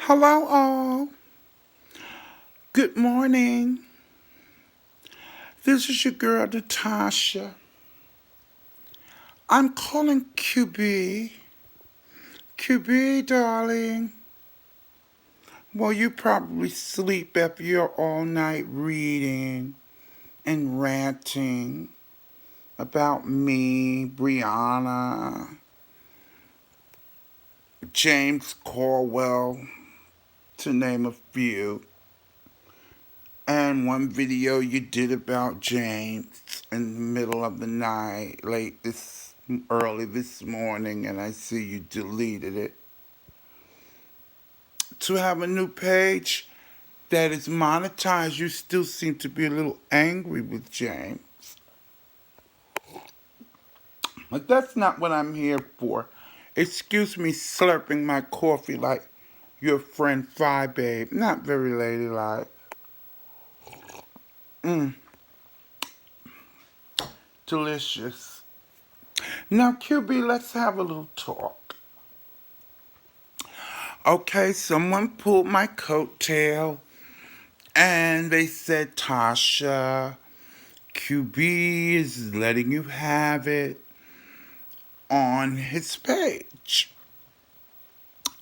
Hello, all. Good morning. This is your girl, Natasha. I'm calling QB. QB, darling. Well, you probably sleep after you're all night reading and ranting about me, Brianna, James Corwell, to name a few. And one video you did about James in the middle of the night, early this morning, and I see you deleted it. To have a new page that is monetized, you still seem to be a little angry with James. But that's not what I'm here for. Excuse me slurping my coffee like your friend Fi Babe. Not very ladylike. Delicious. Now, QB, let's have a little talk. Okay, someone pulled my coattail and they said, Tasha, QB is letting you have it on his page.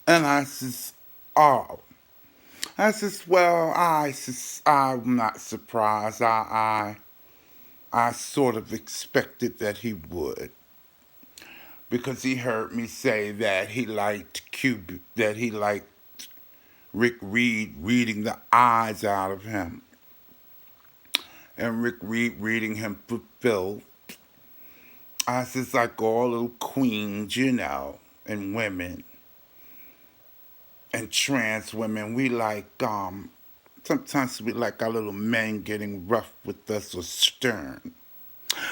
And I says, oh. I says, well, I'm not surprised. I sort of expected that he would. Because he heard me say that he liked Rick Reed reading the eyes out of him. And Rick Reed reading him fulfilled. I says, like all little queens, and women. And trans women, we like, sometimes we like our little men getting rough with us or stern.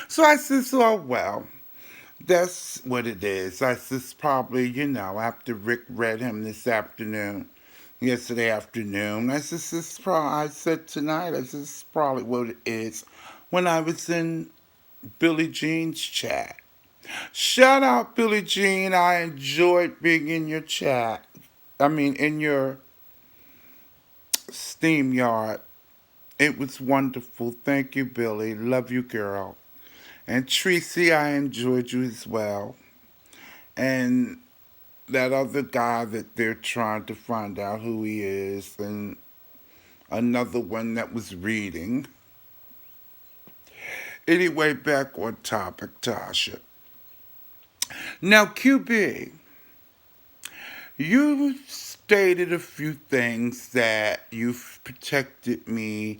So I says, oh, well, that's what it is. I says, probably, after Rick read him yesterday afternoon, I said tonight, I said, it's probably what it is when I was in Billie Jean's chat. Shout out, Billie Jean. I enjoyed being in your chat. In your Steam yard. It was wonderful. Thank you, Billy. Love you, girl. And Tracy, I enjoyed you as well. And that other guy that they're trying to find out who he is, and another one that was reading. Anyway, back on topic, Tasha. Now, QB, you stated a few things that you've protected me,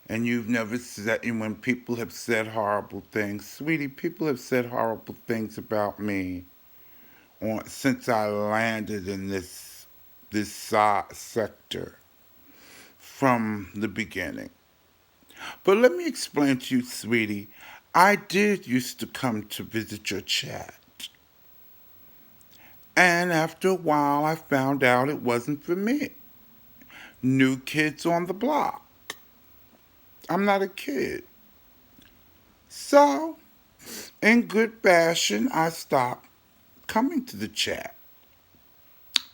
and you've never said, and when people have said horrible things, sweetie, people have said horrible things about me since I landed in this sector from the beginning. But let me explain to you, sweetie, I did used to come to visit your chat. And after a while, I found out it wasn't for me. New kids on the block. I'm not a kid. So, in good fashion, I stopped coming to the chat.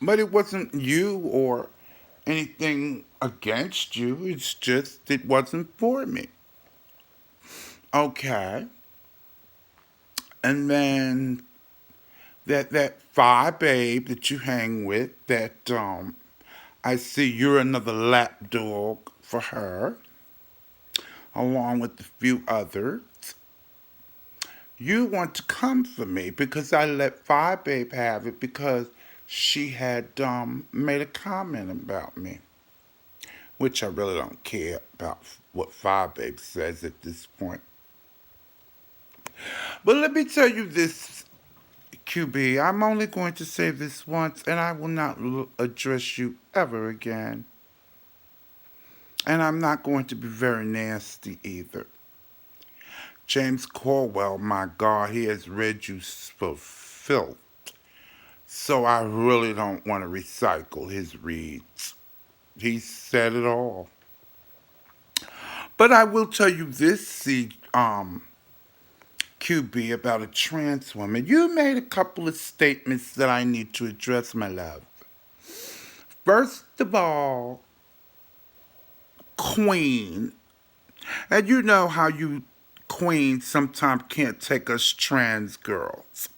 But it wasn't you or anything against you. It's just it wasn't for me. Okay. And then that Fi Babe that you hang with, that I see you're another lap dog for her, along with a few others. You want to come for me because I let Fi Babe have it because she had made a comment about me, which I really don't care about what Fi Babe says at this point. But let me tell you this, QB, I'm only going to say this once, and I will not address you ever again. And I'm not going to be very nasty either. James Corwell, my God, he has read you for filth. So I really don't want to recycle his reads. He said it all. But I will tell you this, QB, about a trans woman. You made a couple of statements that I need to address, my love. First of all, Queen. And you know how you queens sometimes can't take us trans girls.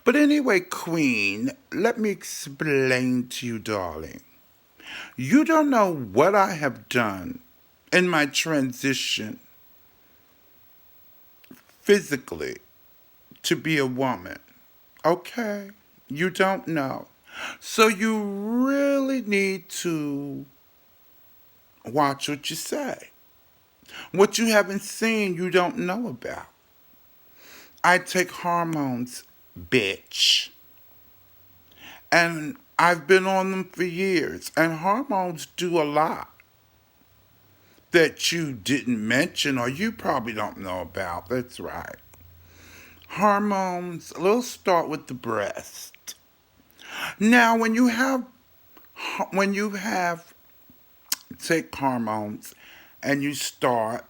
But anyway, Queen, let me explain to you, darling. You don't know what I have done in my transition physically to be a woman. Okay? You don't know. So you really need to watch what you say. What you haven't seen, you don't know about. I take hormones, bitch. And I've been on them for years. And hormones do a lot that you didn't mention or you probably don't know about. That's right. Hormones, let's start with the breast. Now, when you have take hormones and you start,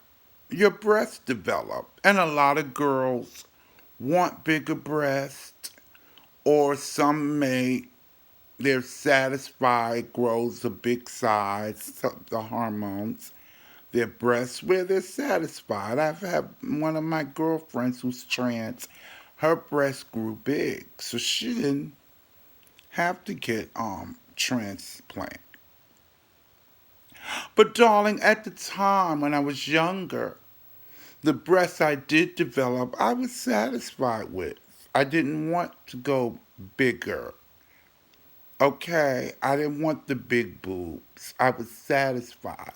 your breasts develop. And a lot of girls want bigger breasts, or some may, they're satisfied, grows a big size, the hormones, their breasts, where they're satisfied. I've had one of my girlfriends who's trans, her breasts grew big, so she didn't have to get transplant. But darling, at the time when I was younger, the breasts I did develop, I was satisfied with. I didn't want to go bigger. Okay, I didn't want the big boobs. I was satisfied.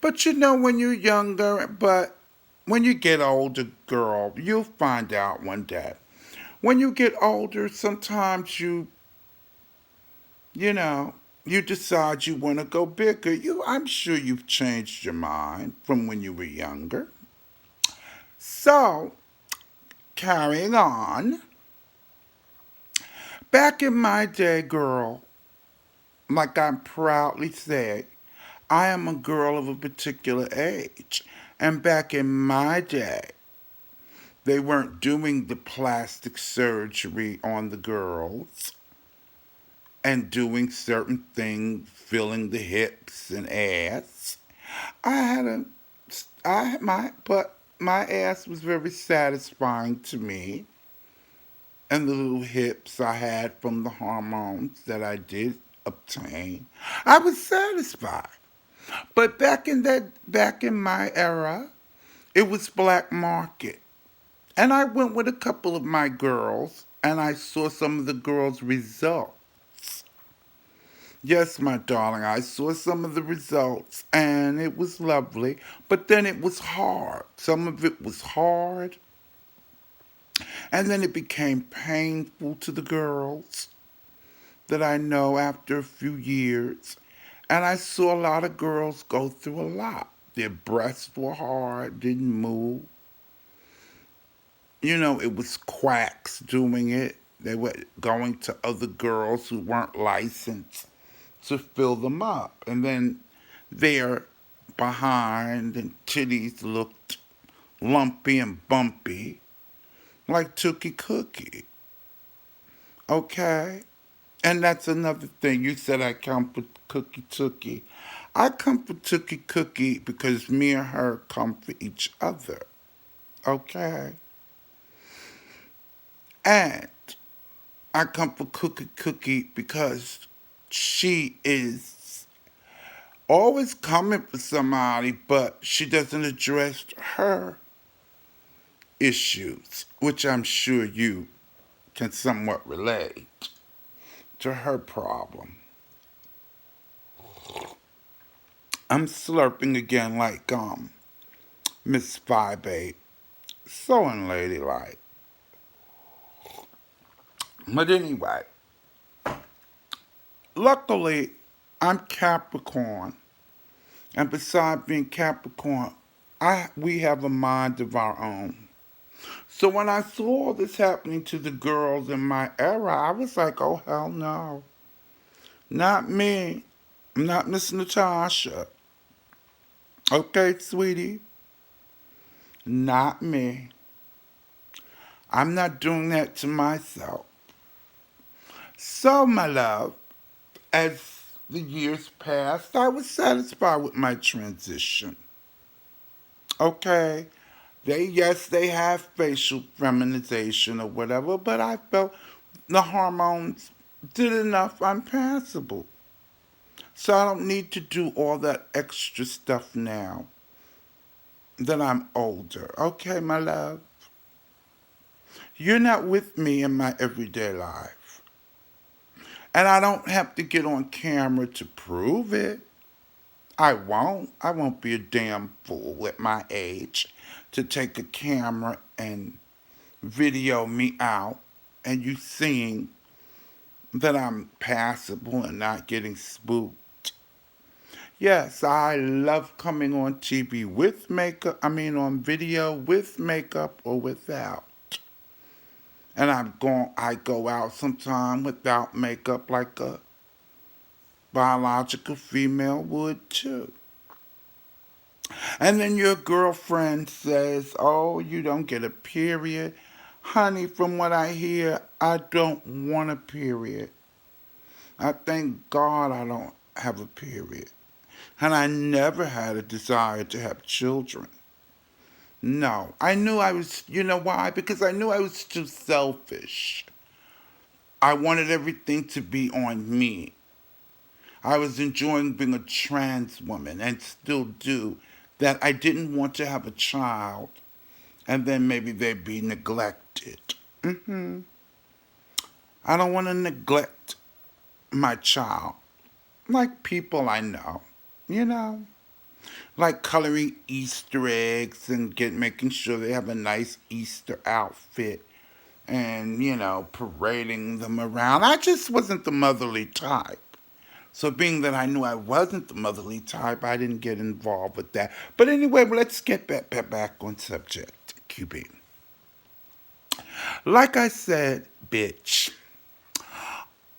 But you know, when you're younger, but when you get older, girl, you'll find out one day. When you get older, sometimes you know, you decide you want to go bigger. I'm sure you've changed your mind from when you were younger. So, carrying on. Back in my day, girl, like I proudly say, I am a girl of a particular age. And back in my day, they weren't doing the plastic surgery on the girls and doing certain things, filling the hips and ass. I had a, but my ass was very satisfying to me, and the little hips I had from the hormones that I did obtain, I was satisfied. But back in my era, it was black market. And I went with a couple of my girls and I saw some of the girls' results. Yes, my darling, I saw some of the results and it was lovely, but then it was hard. Some of it was hard, and then it became painful to the girls that I know after a few years. And I saw a lot of girls go through a lot. Their breasts were hard, didn't move. You know, it was quacks doing it. They were going to other girls who weren't licensed to fill them up. And then their behind and titties looked lumpy and bumpy, like Tookie Cookie. Okay? And that's another thing. You said I come for Cookie Tookie. I come for Tookie Cookie because me and her come for each other. Okay? And I come for Cookie Cookie because she is always coming for somebody, but she doesn't address her issues, which I'm sure you can somewhat relate to her problem. I'm slurping again like Miss 5'8", so unladylike. But anyway, luckily I'm Capricorn, and besides being Capricorn, we have a mind of our own. So when I saw all this happening to the girls in my era, I was like, oh hell no, not me, not Miss Natasha. Okay, sweetie, not me. I'm not doing that to myself. So, my love, as the years passed, I was satisfied with my transition. Okay. Yes, they have facial feminization or whatever, but I felt the hormones did enough. I'm passable. So I don't need to do all that extra stuff now that I'm older. Okay, my love? You're not with me in my everyday life. And I don't have to get on camera to prove it. I won't. I won't be a damn fool at my age to take a camera and video me out and you seeing that I'm passable and not getting spooked. Yes, I love coming on TV with makeup, on video with makeup or without. And I go out sometime without makeup like a biological female would too. And then your girlfriend says, "Oh, you don't get a period." Honey, from what I hear, I don't want a period. I thank God I don't have a period. And I never had a desire to have children. No, I knew I was, you know why? Because I knew I was too selfish. I wanted everything to be on me. I was enjoying being a trans woman and still do that. I didn't want to have a child and then maybe they'd be neglected. I don't want to neglect my child like people I know, you know, like coloring Easter eggs and making sure they have a nice Easter outfit and, parading them around. I just wasn't the motherly type. So being that I knew I wasn't the motherly type, I didn't get involved with that. But anyway, let's get back on subject, QB. Like I said, bitch,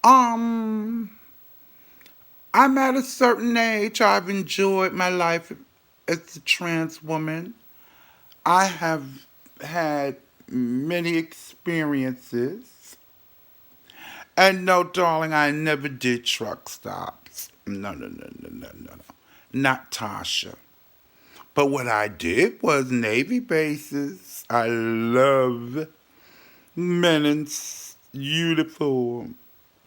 um, I'm at a certain age. I've enjoyed my life as a trans woman. I have had many experiences. And no, darling, I never did truck stops. No, no, no, no, no, no, no. Not Tasha. But what I did was Navy bases. I love men in uniform.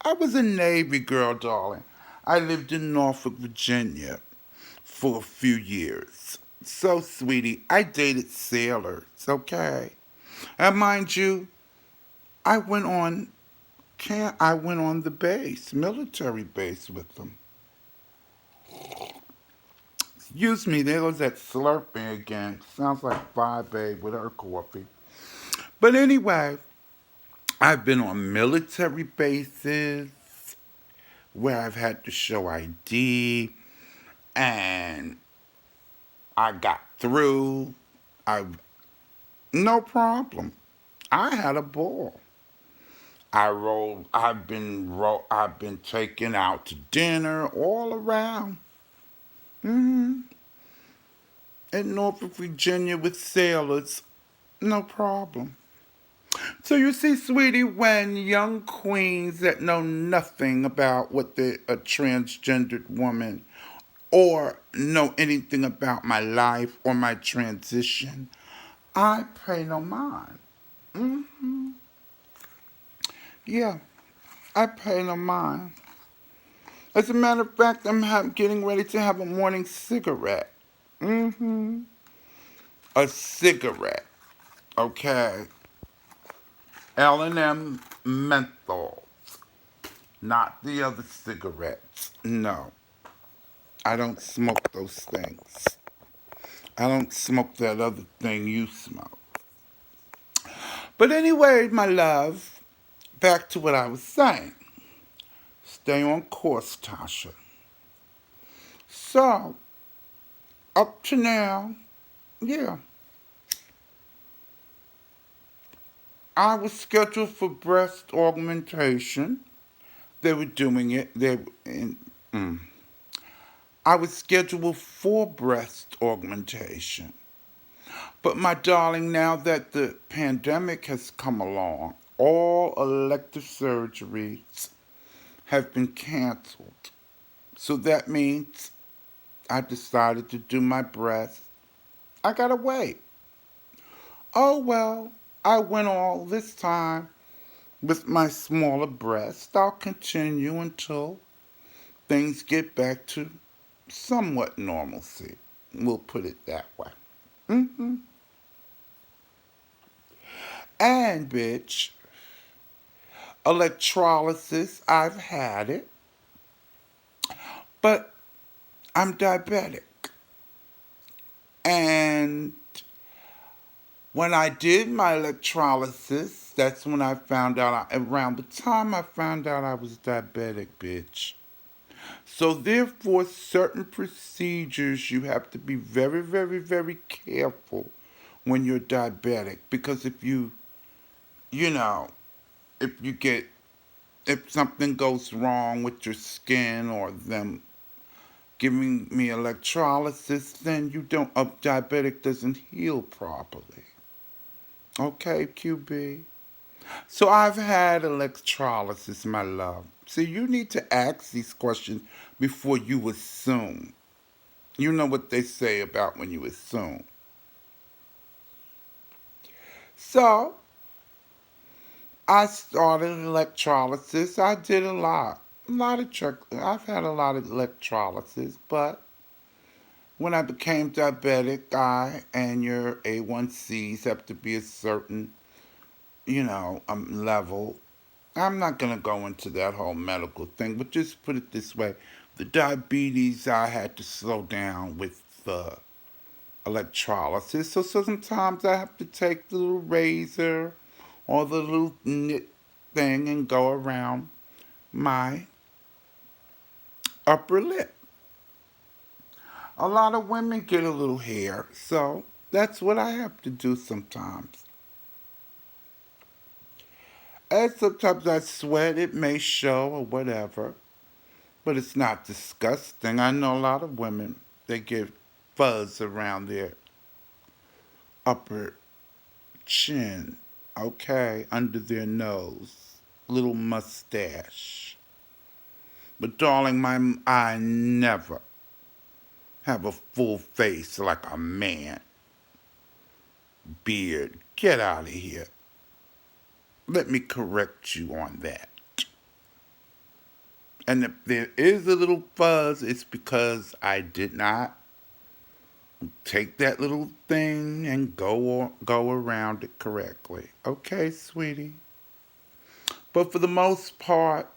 I was a Navy girl, darling. I lived in Norfolk, Virginia for a few years. So, sweetie, I dated sailors, okay? And mind you, I went on I went on the base, military base with them. Excuse me, there goes that slurping again. Sounds like 5A with her coffee. But anyway, I've been on military bases where I've had to show ID and I got through. No problem. I had a ball. I've been taken out to dinner all around. In Norfolk, Virginia with sailors. No problem. So you see, sweetie, when young queens that know nothing about what a transgendered woman or know anything about my life or my transition, I pay no mind. Yeah, I pay no mind. As a matter of fact, I'm getting ready to have a morning cigarette. A cigarette, okay? L&M menthol, not the other cigarettes. No, I don't smoke those things. I don't smoke that other thing you smoke. But anyway, my love, back to what I was saying. Stay on course, Tasha. So, up to now, yeah, I was scheduled for breast augmentation. They were doing it. I was scheduled for breast augmentation. But my darling, now that the pandemic has come along, all elective surgeries have been canceled. So that means I decided to do my breast. I gotta wait. Oh well, I went all this time with my smaller breast. I'll continue until things get back to somewhat normalcy. We'll put it that way. hmm And, bitch, electrolysis, I've had it, but I'm diabetic. And when I did my electrolysis, that's when I found out, around the time I found out I was diabetic, bitch. So, therefore, certain procedures you have to be very, very, very careful when you're diabetic. Because if you know, if you get, if something goes wrong with your skin or them giving me electrolysis, then you don't, a diabetic doesn't heal properly. Okay, QB? So I've had electrolysis, my love. See, you need to ask these questions before you assume. You know what they say about when you assume. So I started electrolysis. I did a lot of I've had a lot of electrolysis, but when I became diabetic, I and your A1Cs have to be a certain, level. I'm not going to go into that whole medical thing, but just put it this way. The diabetes, I had to slow down with the electrolysis. So sometimes I have to take the little razor or the little knit thing and go around my upper lip. A lot of women get a little hair, so that's what I have to do sometimes. And sometimes I sweat, it may show or whatever, but it's not disgusting. I know a lot of women, they get fuzz around their upper chin, okay, under their nose, little mustache. But darling, I never have a full face like a man. Beard, get out of here. Let me correct you on that. And if there is a little fuzz, it's because I did not take that little thing and go around it correctly. Okay, sweetie. But for the most part,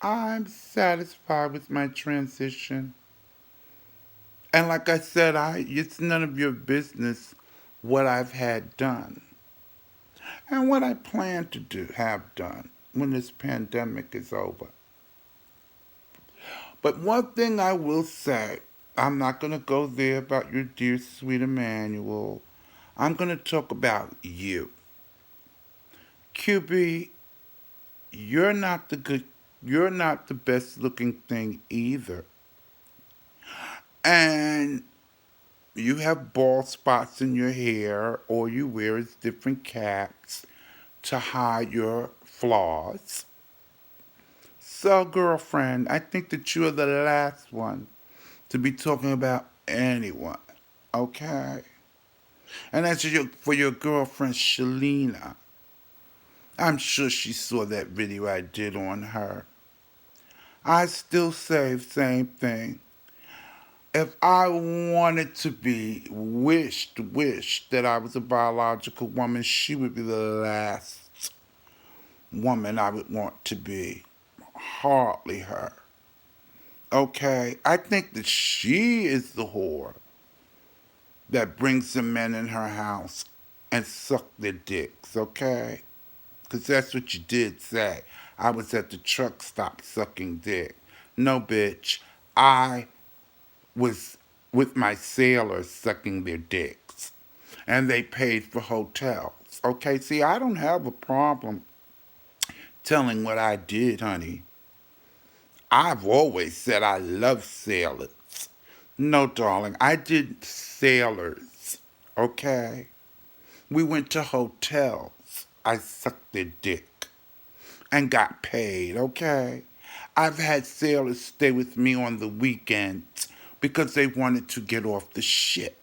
I'm satisfied with my transition. And like I said, it's none of your business what I've had done and what I plan to have done when this pandemic is over. But one thing I will say, I'm not going to go there about your dear sweet Emmanuel. I'm going to talk about you. QB, you're not you're not the best looking thing either. And you have bald spots in your hair, or you wear different caps to hide your flaws. So, girlfriend, I think that you are the last one to be talking about anyone, okay? And as for your girlfriend, Shalina, I'm sure she saw that video I did on her. I still say the same thing. If I wanted to be, wished that I was a biological woman, she would be the last woman I would want to be. Hardly her. Okay? I think that she is the whore that brings the men in her house and suck their dicks, okay? Because that's what you did say. I was at the truck stop sucking dick. No, bitch. I was with my sailors sucking their dicks. And they paid for hotels. Okay, see, I don't have a problem telling what I did, honey. I've always said I love sailors. No, darling, I did sailors. Okay? We went to hotels. I sucked their dick and got paid, okay? I've had sailors stay with me on the weekends because they wanted to get off the ship.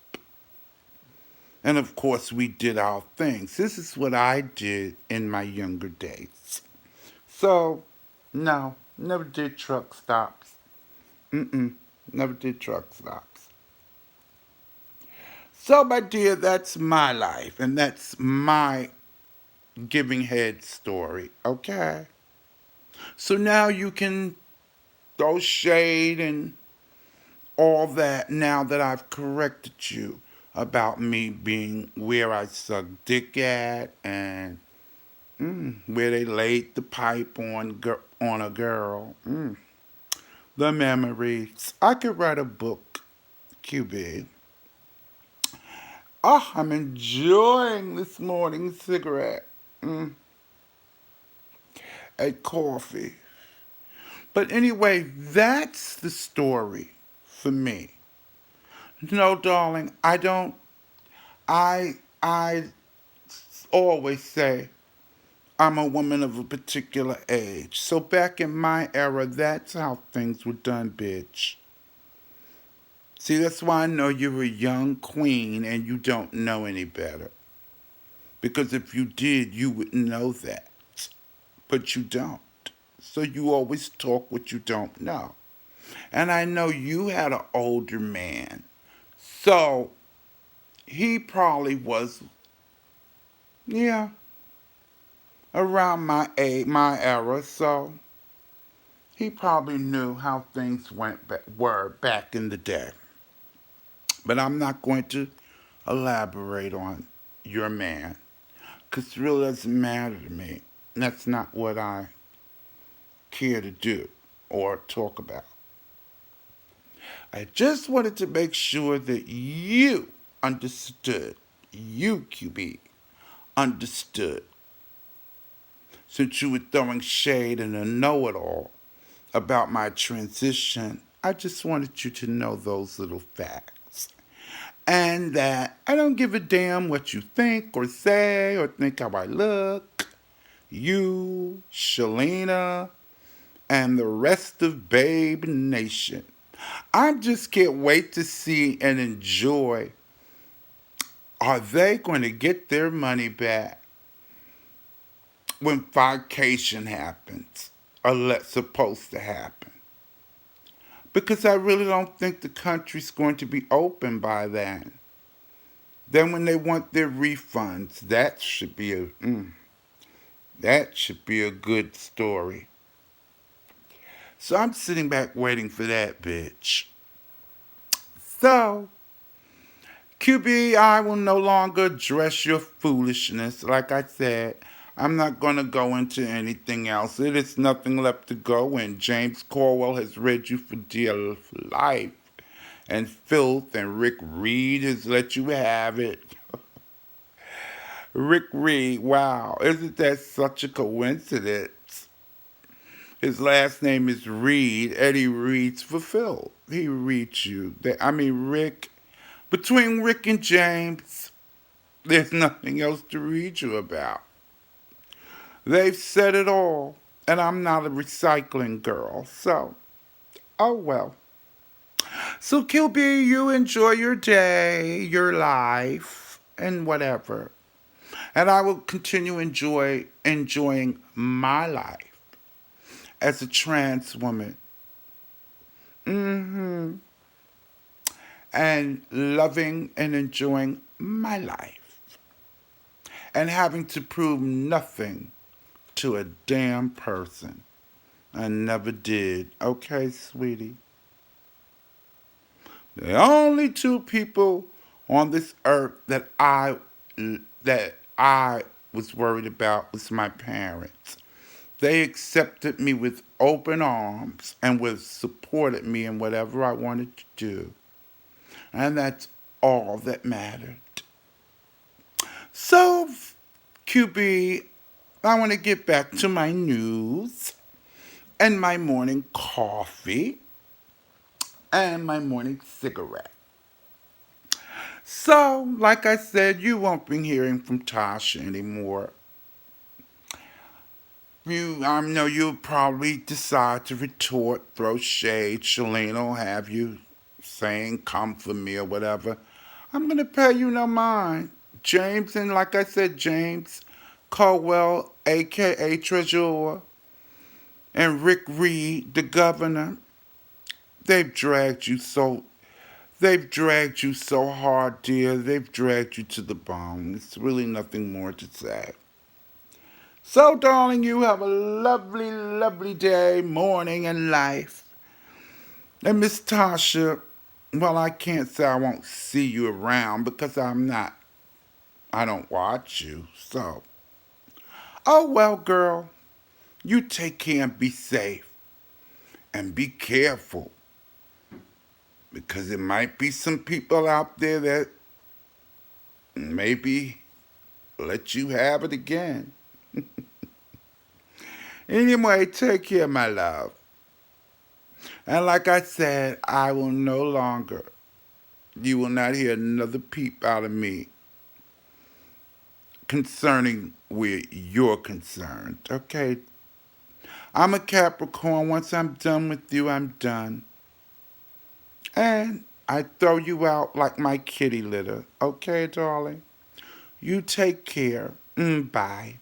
And of course, we did our things. This is what I did in my younger days. So, no, never did truck stops. Mm-mm, never did truck stops. So, my dear, that's my life, and that's my giving head story, okay? So now you can throw shade and all that now that I've corrected you about me being where I suck dick at and where they laid the pipe on a girl. The memories. I could write a book, QB. Ah, I'm enjoying this morning cigarette. A coffee. But anyway, that's the story for me. No, darling, I always say I'm a woman of a particular age. So back in my era, that's how things were done, bitch. See, that's why I know you're a young queen and you don't know any better. Because if you did, you would know that. But you don't. So you always talk what you don't know. And I know you had an older man. So he probably was, yeah, around my age, my era. So he probably knew how things were back in the day. But I'm not going to elaborate on your man because it really doesn't matter to me. That's not what I care to do or talk about. I just wanted to make sure that you understood, you QB understood, since you were throwing shade and a know-it-all about my transition. I just wanted you to know those little facts. And that I don't give a damn what you think or say or think how I look. You, Shalina, and the rest of Babe Nation. I just can't wait to see and enjoy. Are they going to get their money back when vacation happens? Or that's supposed to happen? Because I really don't think the country's going to be open by then. Then when they want their refunds, that should be a good story. So I'm sitting back waiting for that bitch. So, QB, I will no longer address your foolishness. Like I said, I'm not going to go into anything else. It is nothing left to go in. James Corwell has read you for dear life. And Filth and Rick Reed has let you have it. Rick Reed, wow, isn't that such a coincidence? His last name is Reed, and he reads for Phil. He reads you. Rick. Between Rick and James, there's nothing else to read you about. They've said it all, and I'm not a recycling girl, so, oh well. So, QB, you enjoy your day, your life, and whatever. And I will continue enjoying my life as a trans woman. hmm And loving and enjoying my life. And having to prove nothing to a damn person. I never did. Okay, sweetie? The only two people on this earth that I was worried about was my parents. They accepted me with open arms and supported me in whatever I wanted to do. And that's all that mattered. So, QB, I want to get back to my news and my morning coffee and my morning cigarette. So, like I said, you won't be hearing from Tasha anymore. I know you'll probably decide to retort, throw shade. Shalene will have you saying, come for me or whatever. I'm going to pay you no mind. James, and like I said, James Caldwell, a.k.a. Treasurer, and Rick Reed, the governor, they've dragged you so they've dragged you so hard, dear. They've dragged you to the bone. It's really nothing more to say. So, darling, you have a lovely, lovely day, morning, and life. And Miss Tasha, well, I can't say I won't see you around because I don't watch you. So, oh well, girl, you take care and be safe and be careful because there might be some people out there that maybe let you have it again. Anyway, take care, my love. And like I said, I will no longer, you will not hear another peep out of me concerning where you're concerned. Okay? I'm a Capricorn. Once I'm done with you, I'm done. And I throw you out like my kitty litter. Okay, darling? You take care. Bye.